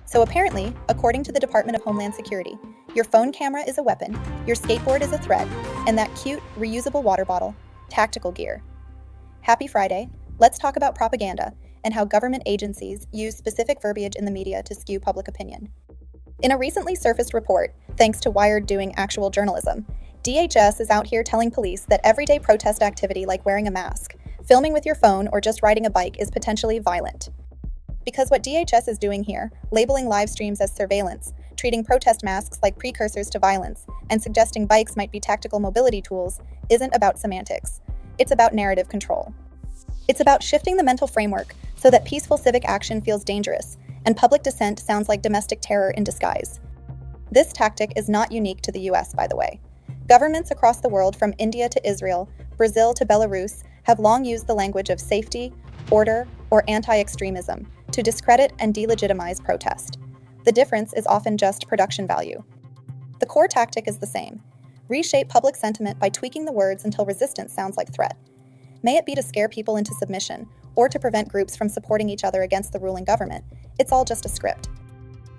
So apparently, according to the Department of Homeland Security, your phone camera is a weapon, your skateboard is a threat, and that cute, reusable water bottle, tactical gear. Happy Friday. Let's talk about propaganda and how government agencies use specific verbiage in the media to skew public opinion. In a recently surfaced report, thanks to Wired doing actual journalism, DHS is out here telling police that everyday protest activity like wearing a mask, filming with your phone, or just riding a bike is potentially violent. Because what DHS is doing here, labeling live streams as surveillance, treating protest masks like precursors to violence, and suggesting bikes might be tactical mobility tools, isn't about semantics. It's about narrative control. It's about shifting the mental framework so that peaceful civic action feels dangerous, and public dissent sounds like domestic terror in disguise. This tactic is not unique to the US, by the way. Governments across the world, from India to Israel, Brazil to Belarus, have long used the language of safety, order, or anti-extremism to discredit and delegitimize protest. The difference is often just production value. The core tactic is the same. Reshape public sentiment by tweaking the words until resistance sounds like threat. May it be to scare people into submission, or to prevent groups from supporting each other against the ruling government, it's all just a script.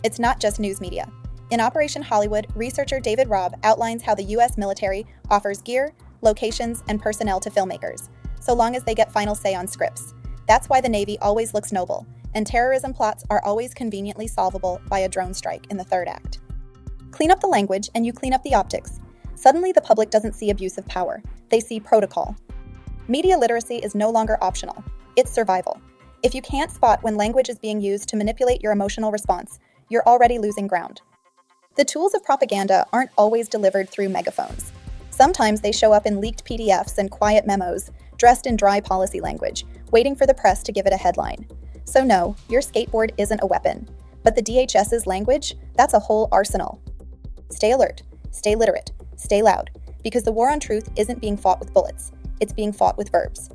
It's not just news media. In Operation Hollywood, researcher David Robb outlines how the US military offers gear, locations, and personnel to filmmakers, so long as they get final say on scripts. That's why the Navy always looks noble, and terrorism plots are always conveniently solvable by a drone strike in the third act. Clean up the language, and you clean up the optics. Suddenly, the public doesn't see abuse of power. They see protocol. Media literacy is no longer optional. It's survival. If you can't spot when language is being used to manipulate your emotional response, you're already losing ground. The tools of propaganda aren't always delivered through megaphones. Sometimes they show up in leaked PDFs and quiet memos, dressed in dry policy language, waiting for the press to give it a headline. So no, your skateboard isn't a weapon. But the DHS's language, that's a whole arsenal. Stay alert, stay literate, stay loud, because the war on truth isn't being fought with bullets, it's being fought with verbs.